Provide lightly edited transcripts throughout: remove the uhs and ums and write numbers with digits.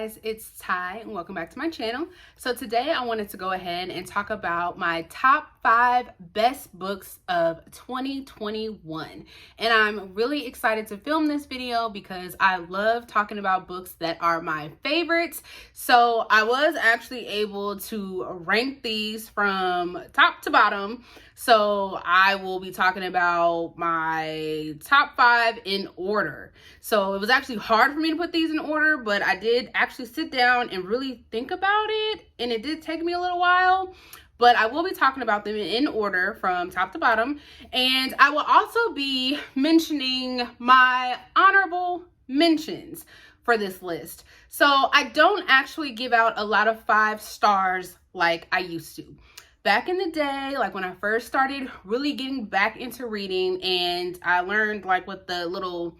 guys, it's Ty and welcome back to my channel. So today I wanted to go ahead and talk about my top 5 best books of 2021. And I'm really excited to film this video because I love talking about books that are my favorites. So I was actually able to rank these from top to bottom. So I will be talking about my top 5 in order. So it was actually hard for me to put these in order, but I did actually sit down and really think about it. And it did take me a little while, but I will be talking about them in order from top to bottom. And I will also be mentioning my honorable mentions for this list. So I don't actually give out a lot of 5 stars like I used to. Back in the day, like when I first started really getting back into reading and I learned like what the little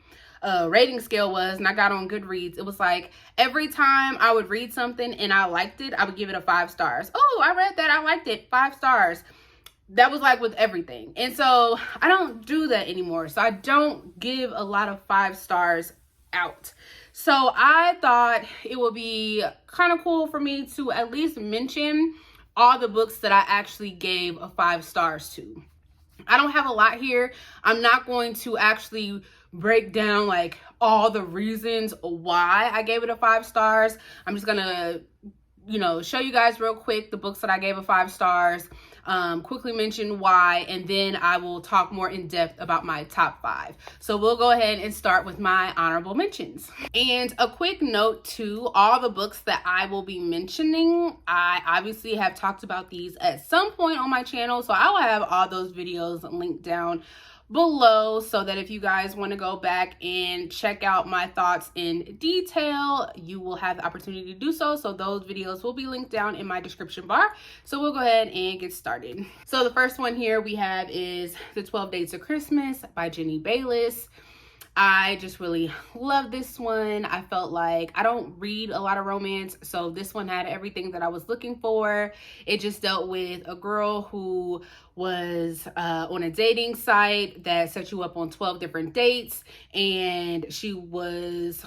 rating scale was and I got on Goodreads, it was like every time I would read something and I liked it, I would give it a 5 stars. Oh, I read that, I liked it, 5 stars. That was like with everything. And so I don't do that anymore. So I don't give a lot of 5 stars out. So I thought it would be kind of cool for me to at least mention all the books that I actually gave a 5 stars to. I don't have a lot here. I'm not going to actually break down like all the reasons why I gave it a 5 stars. I'm just gonna, show you guys real quick the books that I gave a 5 stars, quickly mention why, and then I will talk more in depth about my top 5. So we'll go ahead and start with my honorable mentions. And a quick note to all the books that I will be mentioning, I obviously have talked about these at some point on my channel, so I will have all those videos linked down below so that if you guys want to go back and check out my thoughts in detail, you will have the opportunity to do so. So those videos will be linked down in my description bar. So we'll go ahead and get started. So the first one here we have is The 12 Days of Christmas by Jenny Bayliss. I just really love this one. I felt like I don't read a lot of romance, so this one had everything that I was looking for. It just dealt with a girl who was on a dating site that set you up on 12 different dates, and she was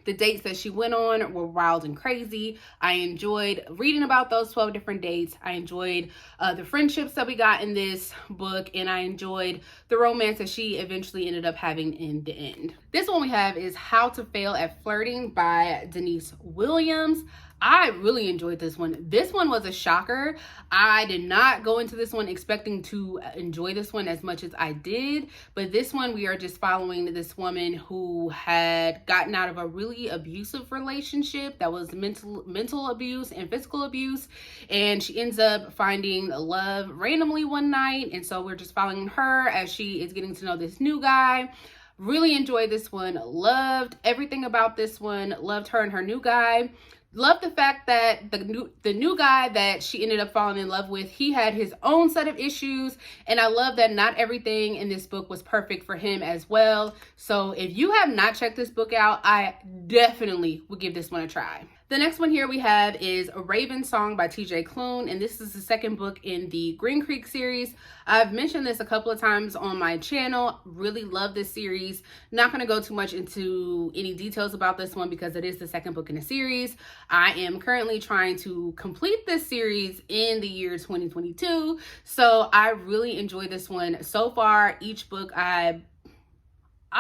the dates that she went on were wild and crazy. I enjoyed reading about those 12 different dates. I enjoyed the friendships that we got in this book, and I enjoyed the romance that she eventually ended up having in the end. This one we have is How to Fail at Flirting by Denise Williams. I really enjoyed this one. This one was a shocker. I did not go into this one expecting to enjoy this one as much as I did, but this one we are just following this woman who had gotten out of a really abusive relationship that was mental abuse and physical abuse, and she ends up finding love randomly one night, and so we're just following her as she is getting to know this new guy. Really enjoyed this one. Loved everything about this one. Loved her and her new guy. Love the fact that the new guy that she ended up falling in love with, he had his own set of issues, and I love that not everything in this book was perfect for him as well. So if you have not checked this book out, I definitely would give this one a try. The next one here we have is A Raven Song by T.J. Klune, and this is the second book in the Green Creek series. I've mentioned this a couple of times on my channel. Really love this series. Not going to go too much into any details about this one because it is the second book in the series. I am currently trying to complete this series in the year 2022, so I really enjoyed this one so far. Each book I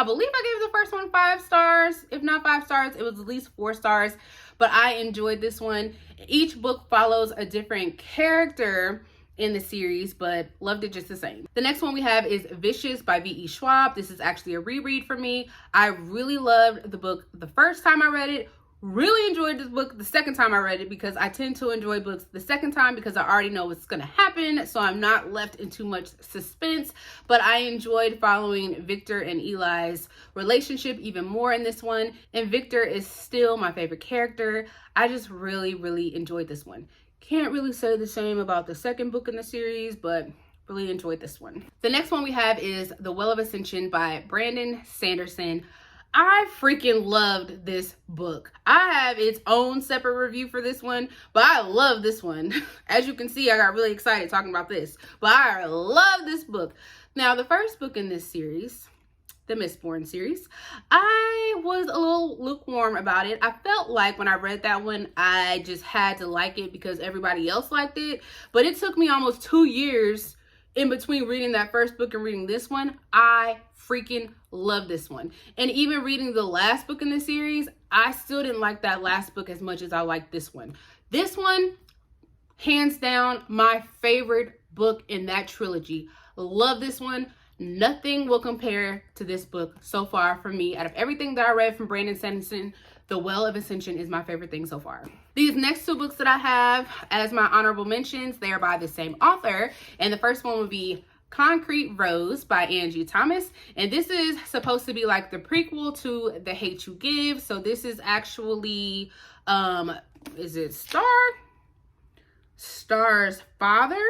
believe I gave the first one 5 stars. If not 5 stars, it was at least 4 stars. But I enjoyed this one. Each book follows a different character in the series, but loved it just the same. The next one we have is Vicious by V.E. Schwab. This is actually a reread for me. I really loved the book the first time I read it. Really enjoyed this book the second time I read it because I tend to enjoy books the second time because I already know what's going to happen, so I'm not left in too much suspense. But I enjoyed following Victor and Eli's relationship even more in this one, and Victor is still my favorite character. I just really enjoyed this one. Can't really say the same about the second book in the series, but really enjoyed this one. The next one we have is The Well of Ascension by Brandon Sanderson. I freaking loved this book. I have its own separate review for this one, but I love this one. As you can see, I got really excited talking about this, but I love this book. Now, the first book in this series the Mistborn series. I was a little lukewarm about it. I felt like when I read that one, I just had to like it because everybody else liked it. But it took me almost 2 years in between reading that first book and reading this one. I freaking love this one. And even reading the last book in the series, I still didn't like that last book as much as I liked this one. This one, hands down, my favorite book in that trilogy. Love this one. Nothing will compare to this book so far for me. Out of everything that I read from Brandon Sanderson, The Well of Ascension is my favorite thing so far. These next 2 books that I have as my honorable mentions, they are by the same author. And the first one would be Concrete Rose by Angie Thomas. And this is supposed to be like the prequel to The Hate You Give. So this is actually, is it Star's father,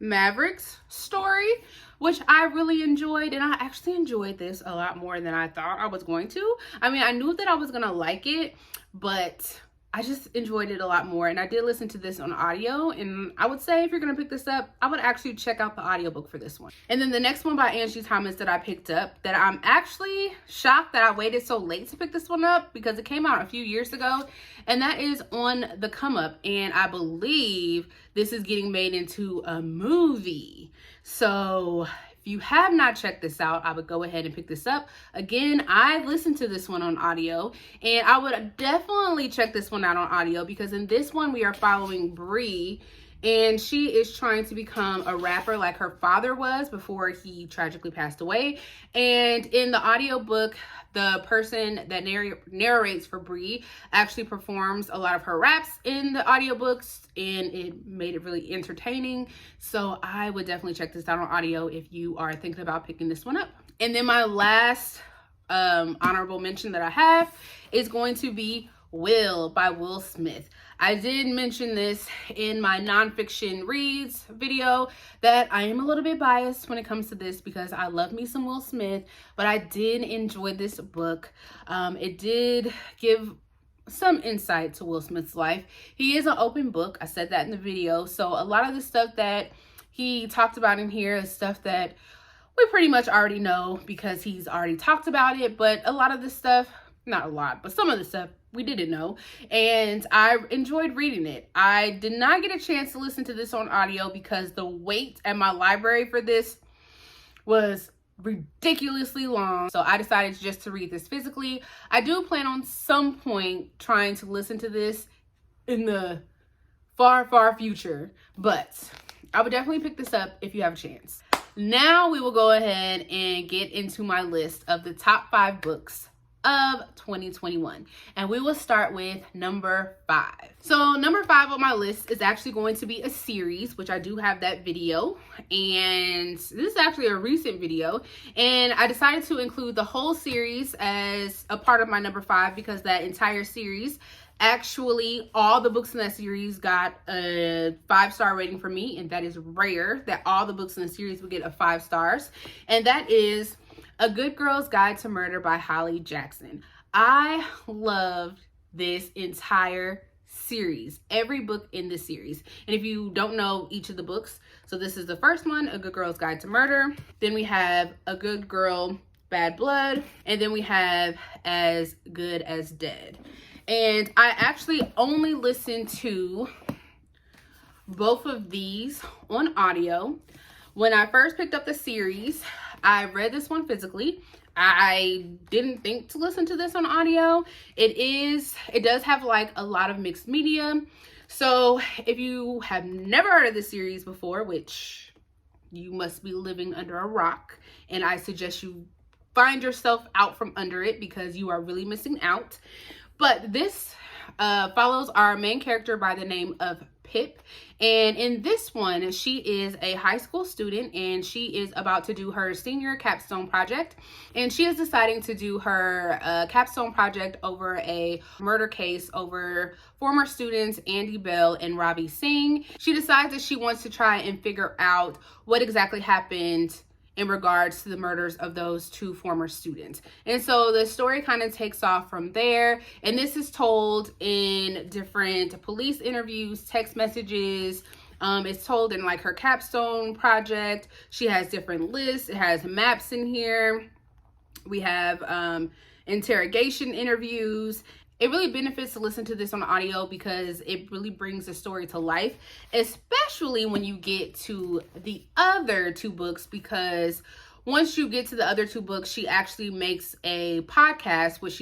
Maverick's story, which I really enjoyed. And I actually enjoyed this a lot more than I thought I was going to. I mean, I knew that I was going to like it, but I just enjoyed it a lot more. And I did listen to this on audio. And I would say if you're going to pick this up, I would actually check out the audiobook for this one. And then the next one by Angie Thomas that I picked up, that I'm actually shocked that I waited so late to pick this one up because it came out a few years ago. And that is On the Come Up. And I believe this is getting made into a movie. So if you have not checked this out, I would go ahead and pick this up. Again, I listened to this one on audio, and I would definitely check this one out on audio because in this one we are following Bree, and she is trying to become a rapper like her father was before he tragically passed away. And in the audiobook, the person that narrates for Bree actually performs a lot of her raps in the audiobooks, and it made it really entertaining. So I would definitely check this out on audio if you are thinking about picking this one up. And then my last honorable mention that I have is going to be Will by Will Smith. I did mention this in my nonfiction reads video that I am a little bit biased when it comes to this because I love me some Will Smith, but I did enjoy this book. It did give some insight to Will Smith's life. He is an open book. I said that in the video. So a lot of the stuff that he talked about in here is stuff that we pretty much already know because he's already talked about it. But a lot of the stuff, not a lot, but some of the stuff we didn't know, and I enjoyed reading it. I did not get a chance to listen to this on audio because the wait at my library for this was ridiculously long. So I decided just to read this physically. I do plan on some point trying to listen to this in the far, far future, but I would definitely pick this up if you have a chance. Now we will go ahead and get into my list of the top 5 books of 2021, and we will start with number 5. So number 5 on my list is actually going to be a series, which I do have that video, and this is actually a recent video, and I decided to include the whole series as a part of my number 5 because that entire series, actually all the books in that series got a 5-star rating for me, and that is rare that all the books in the series would get a 5 stars, and that is A Good Girl's Guide to Murder by Holly Jackson. I loved this entire series, every book in this series. And if you don't know each of the books, so this is the first one, A Good Girl's Guide to Murder. Then we have A Good Girl, Bad Blood. And then we have As Good as Dead. And I actually only listened to both of these on audio. When I first picked up the series, I read this one physically. I didn't think to listen to this on audio. It does have like a lot of mixed media. So if you have never heard of this series before, which you must be living under a rock, and I suggest you find yourself out from under it because you are really missing out. But this follows our main character by the name of Pip, and in this one she is a high school student and she is about to do her senior capstone project, and she is deciding to do her capstone project over a murder case over former students Andy Bell and Robbie Singh. She decides that she wants to try and figure out what exactly happened in regards to the murders of those 2 former students. And so the story kind of takes off from there. And this is told in different police interviews, text messages. It's told in like her capstone project. She has different lists. It has maps in here. We have interrogation interviews. It really benefits to listen to this on audio because it really brings the story to life, especially when you get to the other two books, because once you get to the other two books, she actually makes a podcast, which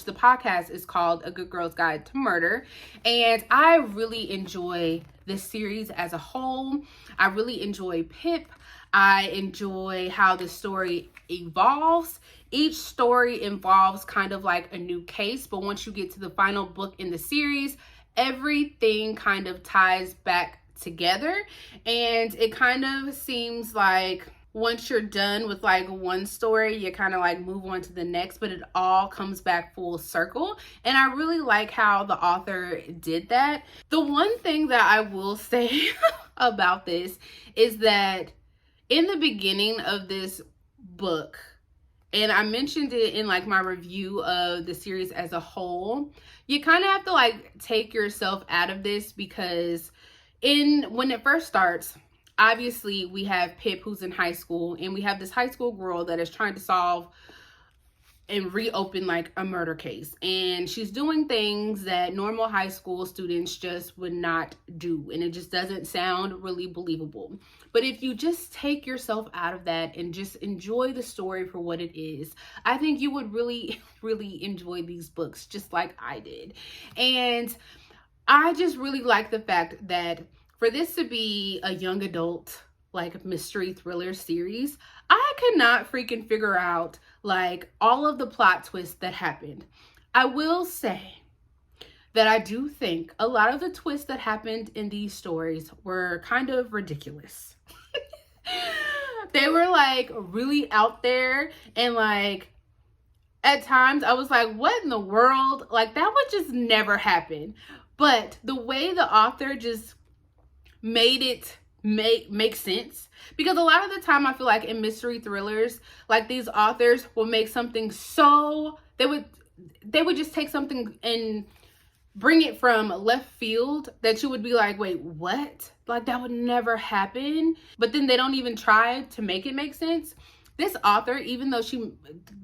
the podcast is called A Good Girl's Guide to Murder. And I really enjoy this series as a whole. I really enjoy Pip. I enjoy how the story evolves. Each story involves kind of like a new case, but once you get to the final book in the series, everything kind of ties back together. And it kind of seems like once you're done with like one story, you kind of like move on to the next, but it all comes back full circle. And I really like how the author did that. The one thing that I will say about this is that in the beginning of this book, and I mentioned it in like my review of the series as a whole, you kind of have to like take yourself out of this, because when it first starts, obviously we have Pip, who's in high school, and we have this high school girl that is trying to solve and reopen like a murder case, and she's doing things that normal high school students just would not do, and it just doesn't sound really believable. But if you just take yourself out of that and just enjoy the story for what it is, I think you would really enjoy these books just like I did. And I just really like the fact that for this to be a young adult like mystery thriller series, I could not freaking figure out like all of the plot twists that happened. I will say that I do think a lot of the twists that happened in these stories were kind of ridiculous. They were like really out there, and like at times I was like, what in the world? Like that would just never happen. But the way the author just made it make sense, because a lot of the time I feel like in mystery thrillers, like these authors will make something so they would just take something and bring it from left field that you would be like, wait, what? Like that would never happen. But then they don't even try to make it make sense. This author, even though she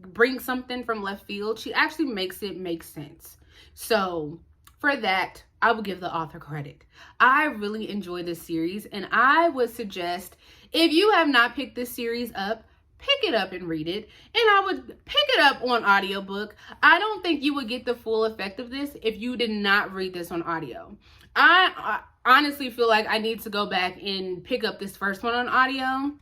brings something from left field, she actually makes it make sense. So for that, I will give the author credit. I really enjoy this series, and I would suggest, if you have not picked this series up, pick it up and read it. And I would pick it up on audiobook. I don't think you would get the full effect of this if you did not read this on audio. I honestly feel like I need to go back and pick up this first one on audio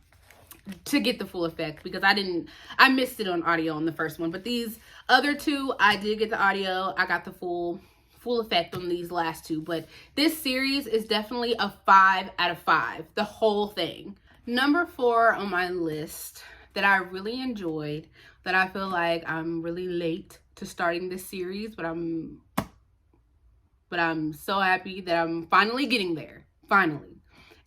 to get the full effect, because I missed it on audio on the first one. But these other two, I did get the audio. I got the full effect on these last two. But this series is definitely a 5 out of 5, the whole thing. Number 4 on my list that I really enjoyed, that I feel like I'm really late to starting this series, but I'm so happy that I'm finally getting there, finally.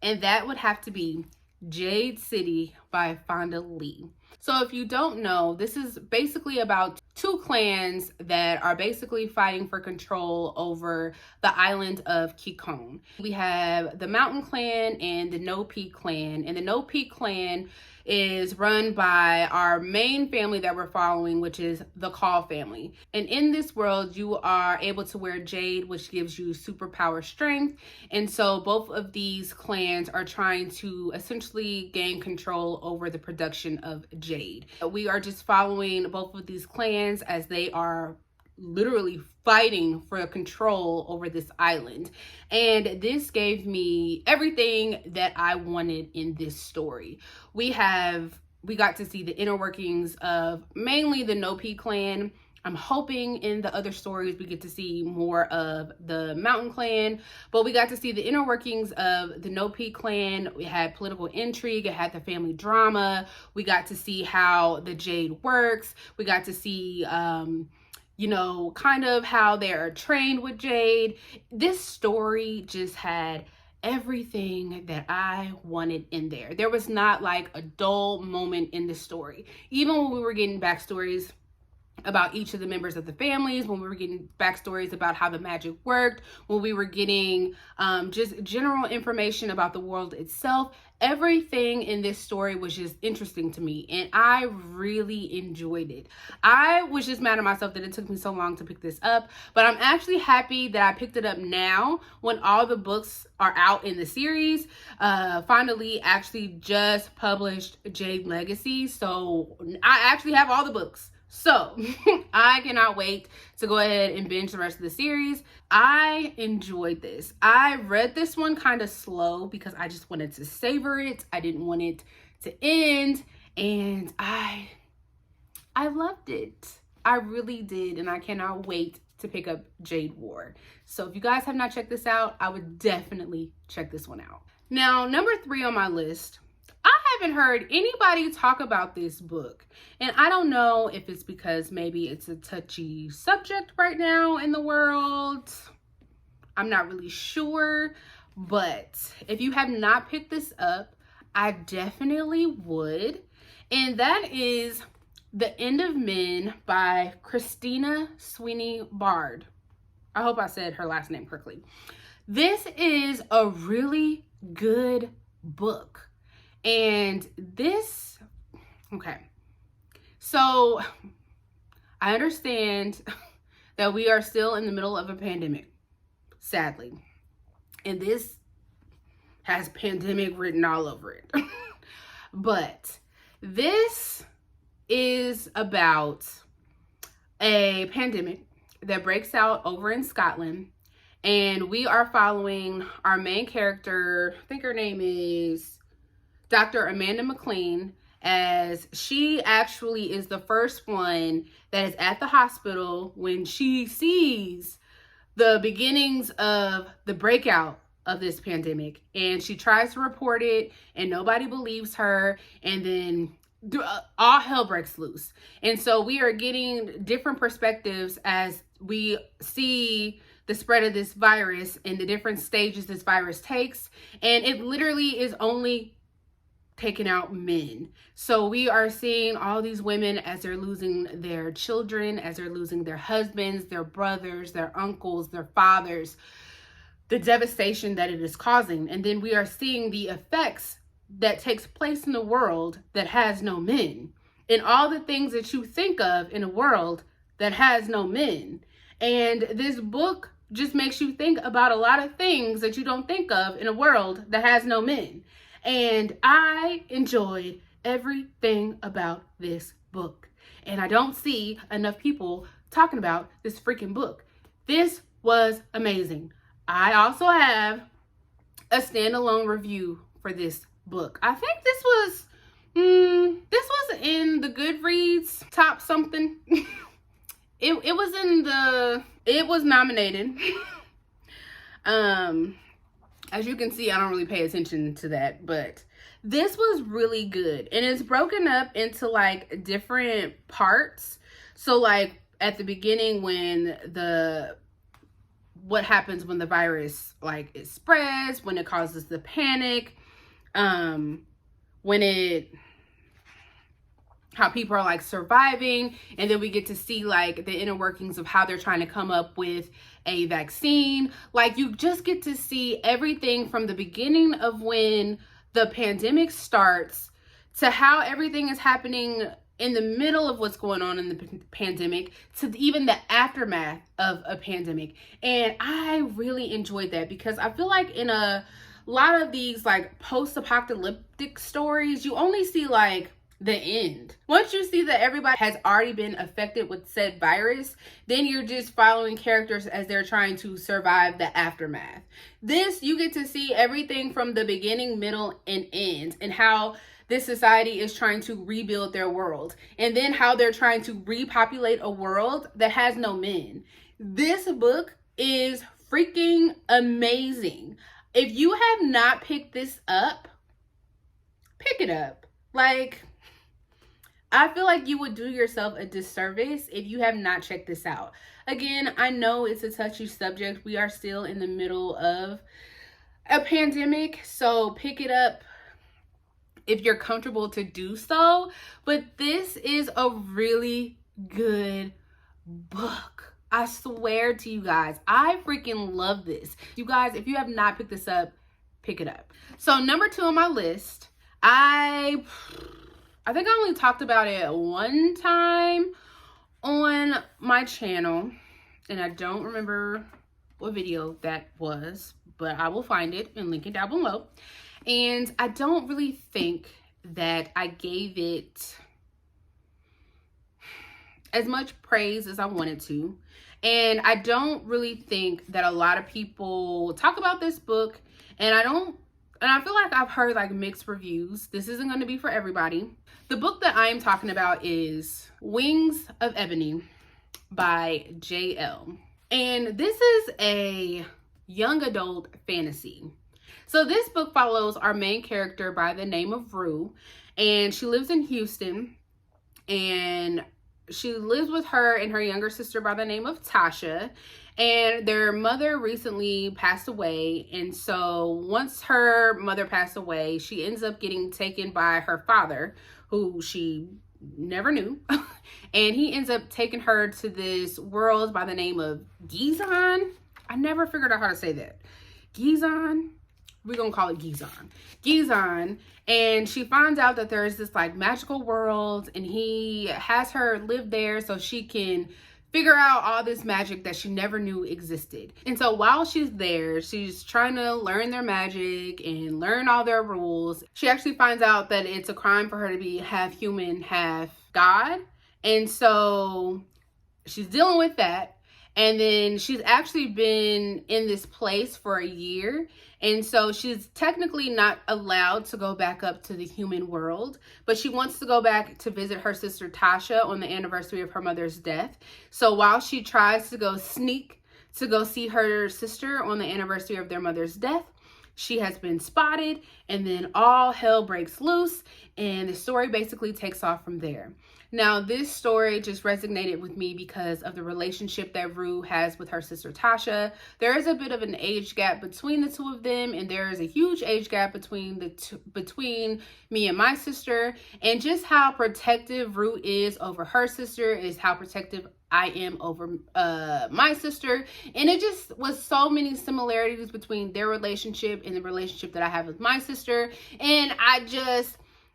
And that would have to be Jade City by Fonda Lee. So if you don't know, this is basically about two clans that are basically fighting for control over the island of Kikon. We have the Mountain Clan and the No Peak Clan, and the No Peak Clan is run by our main family that we're following, which is the Call family. And in this world, you are able to wear jade, which gives you superpower strength. And so both of these clans are trying to essentially gain control over the production of jade. We are just following both of these clans as they are literally fighting for control over this island. And this gave me everything that I wanted in this story. We got to see the inner workings of mainly the No Peak Clan. I'm hoping in the other stories we get to see more of the Mountain Clan, but we got to see the inner workings of the No Peak Clan. We had political intrigue, it had the family drama. We got to see how the jade works. We got to see kind of how they're trained with jade. This story just had everything that I wanted in there. There was not like a dull moment in the story. Even when we were getting backstories about each of the members of the families, when we were getting backstories about how the magic worked, when we were getting just general information about the world itself, everything in this story was just interesting to me, and I really enjoyed it. I was just mad at myself that it took me so long to pick this up, but I'm actually happy that I picked it up now when all the books are out in the series. Finally actually just published Jade Legacy, so I actually have all the books. So I cannot wait to go ahead and binge the rest of the series. I enjoyed this. I read this one kind of slow because I just wanted to savor it. I didn't want it to end, and I loved it. I really did, and I cannot wait to pick up Jade War. So if you guys have not checked this out, I would definitely check this one out. Now, number 3 on my list, I haven't heard anybody talk about this book, and I don't know if it's because maybe it's a touchy subject right now in the world. I'm not really sure, but if you have not picked this up, I definitely would. And that is The End of Men by Christina Sweeney-Baird. I hope I said her last name correctly. This is a really good book. And this, okay, so I understand that we are still in the middle of a pandemic, sadly. And this has pandemic written all over it. But this is about a pandemic that breaks out over in Scotland. And we are following our main character, I think her name is Dr. Amanda McLean, as she actually is the first one that is at the hospital when she sees the beginnings of the breakout of this pandemic. And she tries to report it and nobody believes her, and then all hell breaks loose. And so we are getting different perspectives as we see the spread of this virus and the different stages this virus takes. And it literally is only taking out men. So we are seeing all these women as they're losing their children, as they're losing their husbands, their brothers, their uncles, their fathers, the devastation that it is causing. And then we are seeing the effects that takes place in a world that has no men, and all the things that you think of in a world that has no men. And this book just makes you think about a lot of things that you don't think of in a world that has no men. And I enjoyed everything about this book. And I don't see enough people talking about this freaking book. This was amazing. I also have a standalone review for this book. I think this was in the Goodreads top something. It was nominated. As you can see, I don't really pay attention to that, but this was really good. And it's broken up into like different parts. So like at the beginning, when what happens when the virus like it spreads, when it causes the panic, how people are like surviving, and then we get to see like the inner workings of how they're trying to come up with a vaccine. Like you just get to see everything from the beginning of when the pandemic starts to how everything is happening in the middle of what's going on in the pandemic to even the aftermath of a pandemic. And I really enjoyed that because I feel like in a lot of these like post-apocalyptic stories, you only see like the end. Once you see that everybody has already been affected with said virus, then you're just following characters as they're trying to survive the aftermath. This, you get to see everything from the beginning, middle, and end, and how this society is trying to rebuild their world, and then how they're trying to repopulate a world that has no men. This book is freaking amazing. If you have not picked this up, pick it up. Like, I feel like you would do yourself a disservice if you have not checked this out. Again, I know it's a touchy subject. We are still in the middle of a pandemic, so pick it up if you're comfortable to do so. But this is a really good book. I swear to you guys, I freaking love this. You guys, if you have not picked this up, pick it up. So number 2 on my list, I think I only talked about it one time on my channel, and I don't remember what video that was, but I will find it and link it down below. And I don't really think that I gave it as much praise as I wanted to. And I don't really think that a lot of people talk about this book, and I feel like I've heard like mixed reviews. This isn't going to be for everybody. The book that I am talking about is Wings of Ebony by JL. And this is a young adult fantasy. So this book follows our main character by the name of Rue, and she lives in Houston, and she lives with her and her younger sister by the name of Tasha, and their mother recently passed away. And so once her mother passed away, she ends up getting taken by her father, who she never knew. And he ends up taking her to this world by the name of Gizon. I never figured out how to say that. Gizon. We're gonna call it Gizon. Gizon. And she finds out that there's this like magical world, and he has her live there so she can figure out all this magic that she never knew existed. And so while she's there, she's trying to learn their magic and learn all their rules. She actually finds out that it's a crime for her to be half human, half God. And so she's dealing with that. And then she's actually been in this place for a year. And so she's technically not allowed to go back up to the human world, but she wants to go back to visit her sister Tasha on the anniversary of her mother's death. So while she tries to go sneak to go see her sister on the anniversary of their mother's death, she has been spotted, and then all hell breaks loose, and the story basically takes off from there. Now, this story just resonated with me because of the relationship that Rue has with her sister Tasha. There is a bit of an age gap between the two of them, and there is a huge age gap between me and my sister. And just how protective Rue is over her sister is how protective I am over my sister. And it just was so many similarities between their relationship and the relationship that I have with my sister. And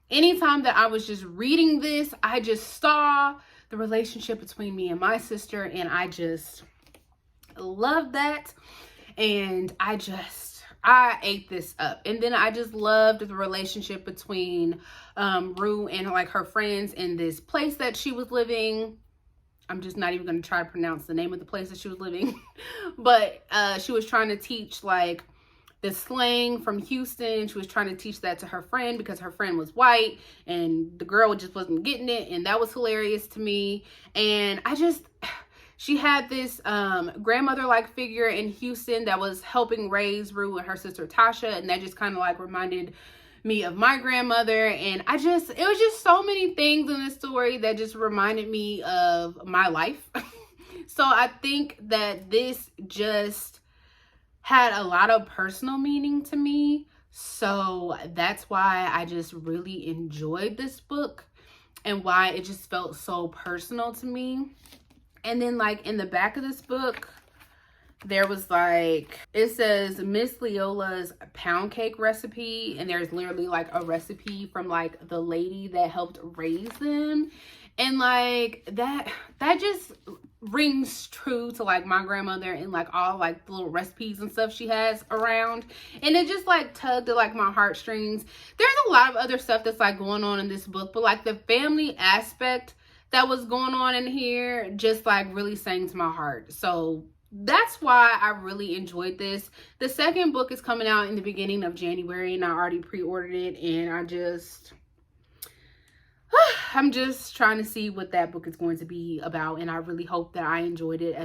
anytime that I was just reading this, I just saw the relationship between me and my sister, and I just love that. And I ate this up. And then I just loved the relationship between Rue and like her friends in this place that she was living. I'm just not even going to try to pronounce the name of the place that she was living. But she was trying to teach like the slang from Houston. She was trying to teach that to her friend because her friend was white, and the girl just wasn't getting it. And that was hilarious to me. And she had this grandmother-like figure in Houston that was helping raise Rue and her sister Tasha. And that just kind of like reminded me of my grandmother. And it was just so many things in this story that just reminded me of my life. So I think that this just had a lot of personal meaning to me. So that's why I just really enjoyed this book and why it just felt so personal to me. And then like in the back of this book, there was like, it says Miss Leola's pound cake recipe, and there's literally like a recipe from like the lady that helped raise them. And like that just rings true to like my grandmother and like all like the little recipes and stuff she has around. And it just like tugged at like my heartstrings. There's a lot of other stuff that's like going on in this book, but like the family aspect that was going on in here just like really sang to my heart. So that's why I really enjoyed this. The second book is coming out in the beginning of January, and I already pre-ordered it, and I'm just trying to see what that book is going to be about, and I really hope that I enjoyed it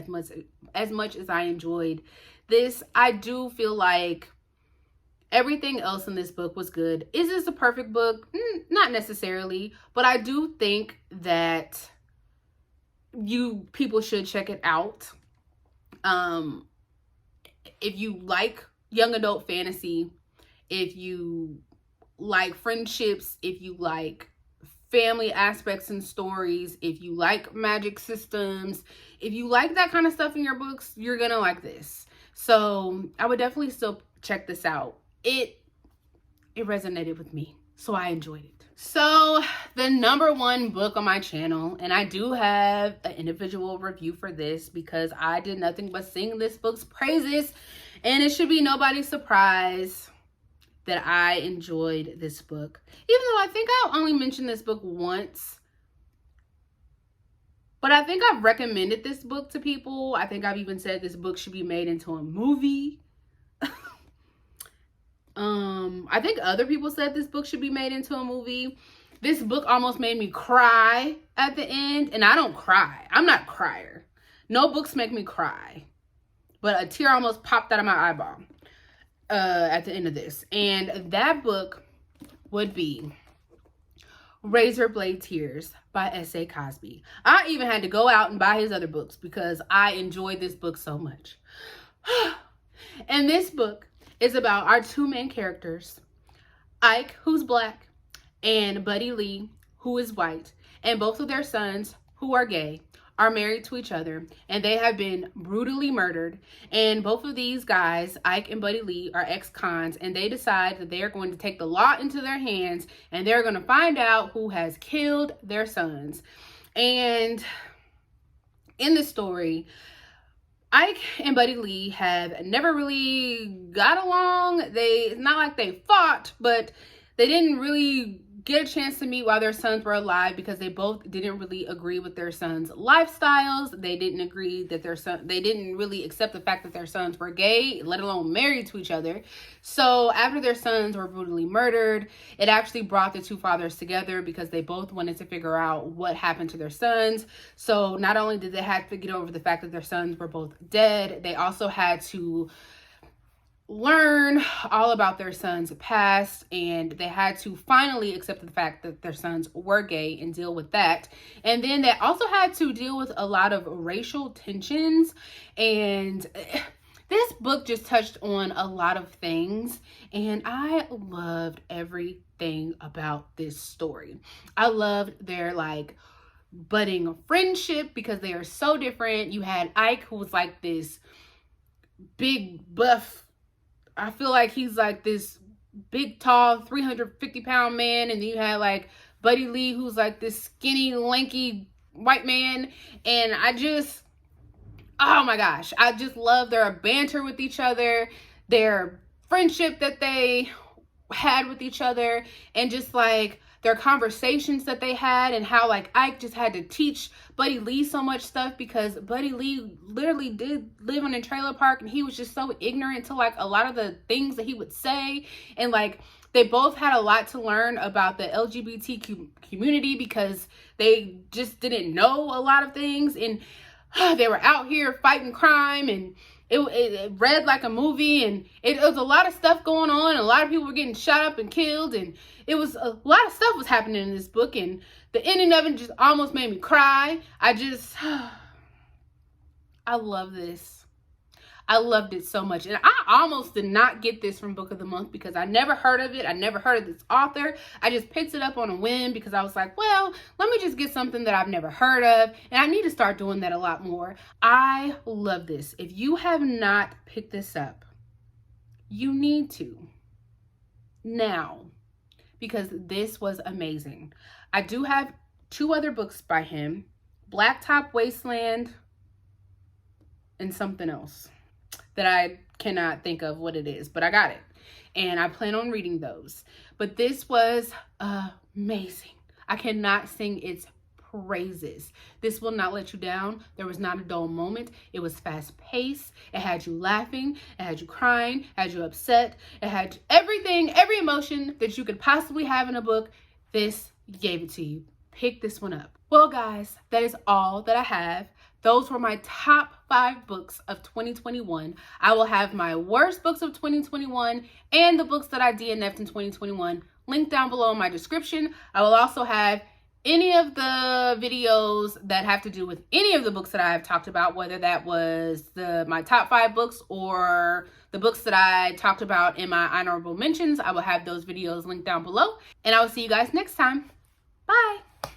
as much as I enjoyed this. I do feel like everything else in this book was good. Is this a perfect book? Not necessarily, but I do think that people should check it out. If you like young adult fantasy, if you like friendships, if you like family aspects and stories, if you like magic systems, if you like that kind of stuff in your books, you're gonna like this. So I would definitely still check this out. it resonated with me, so I enjoyed it. So the number one book on my channel, and I do have an individual review for this because I did nothing but sing this book's praises, and it should be nobody's surprise that I enjoyed this book. Even though I think I only mentioned this book once, but I think I've recommended this book to people. I think I've even said this book should be made into a movie. I think other people said this book should be made into a movie. This book almost made me cry at the end, and I don't cry. I'm not a crier. No books make me cry, but a tear almost popped out of my eyeball at the end of this. And that book would be Razorblade Tears by S.A. Cosby. I even had to go out and buy his other books because I enjoyed this book so much. And this book is about our two main characters, Ike, who's black, and Buddy Lee, who is white, and both of their sons, who are gay, are married to each other, and they have been brutally murdered. And both of these guys, Ike and Buddy Lee, are ex-cons, and they decide that they are going to take the law into their hands, and they're going to find out who has killed their sons. And in the story, Ike and Buddy Lee have never really got along. It's not like they fought, but they didn't really get a chance to meet while their sons were alive because they both didn't really agree with their sons' lifestyles. They didn't agree that they didn't really accept the fact that their sons were gay, let alone married to each other. So after their sons were brutally murdered, it actually brought the two fathers together because they both wanted to figure out what happened to their sons. So not only did they have to get over the fact that their sons were both dead, they also had to learn all about their son's past, and they had to finally accept the fact that their sons were gay and deal with that. And then they also had to deal with a lot of racial tensions, and this book just touched on a lot of things, and I loved everything about this story. I loved their budding friendship because they are so different. You had Ike, who was like this big buff, I feel like he's like this big, tall, 350-pound man. And then you had like Buddy Lee, who's like this skinny, lanky white man. And oh my gosh, I just love their banter with each other, their friendship that they had with each other, and just like their conversations that they had, and how like Ike just had to teach Buddy Lee so much stuff because Buddy Lee literally did live in a trailer park, and he was just so ignorant to like a lot of the things that he would say. And like they both had a lot to learn about the LGBT community because they just didn't know a lot of things, and they were out here fighting crime, and it read like a movie, and it was a lot of stuff going on, and a lot of people were getting shot up and killed, and it was a lot of stuff was happening in this book, and the ending of it just almost made me cry. I love this. I loved it so much. And I almost did not get this from Book of the Month because I never heard of it. I never heard of this author. I just picked it up on a whim because I was like, well, let me just get something that I've never heard of. And I need to start doing that a lot more. I love this. If you have not picked this up, you need to now, because this was amazing. I do have 2 other books by him, Blacktop Wasteland and something else that I cannot think of what it is, but I got it. And I plan on reading those. But this was amazing. I cannot sing its praises. This will not let you down. There was not a dull moment. It was fast paced. It had you laughing. It had you crying. It had you upset. It had everything, every emotion that you could possibly have in a book. This gave it to you. Pick this one up. Well, guys, that is all that I have. Those were my top 5 books of 2021. I will have my worst books of 2021 and the books that I DNF'd in 2021 linked down below in my description. I will also have any of the videos that have to do with any of the books that I have talked about, whether that was my top 5 books or the books that I talked about in my honorable mentions. I will have those videos linked down below. And I will see you guys next time. Bye.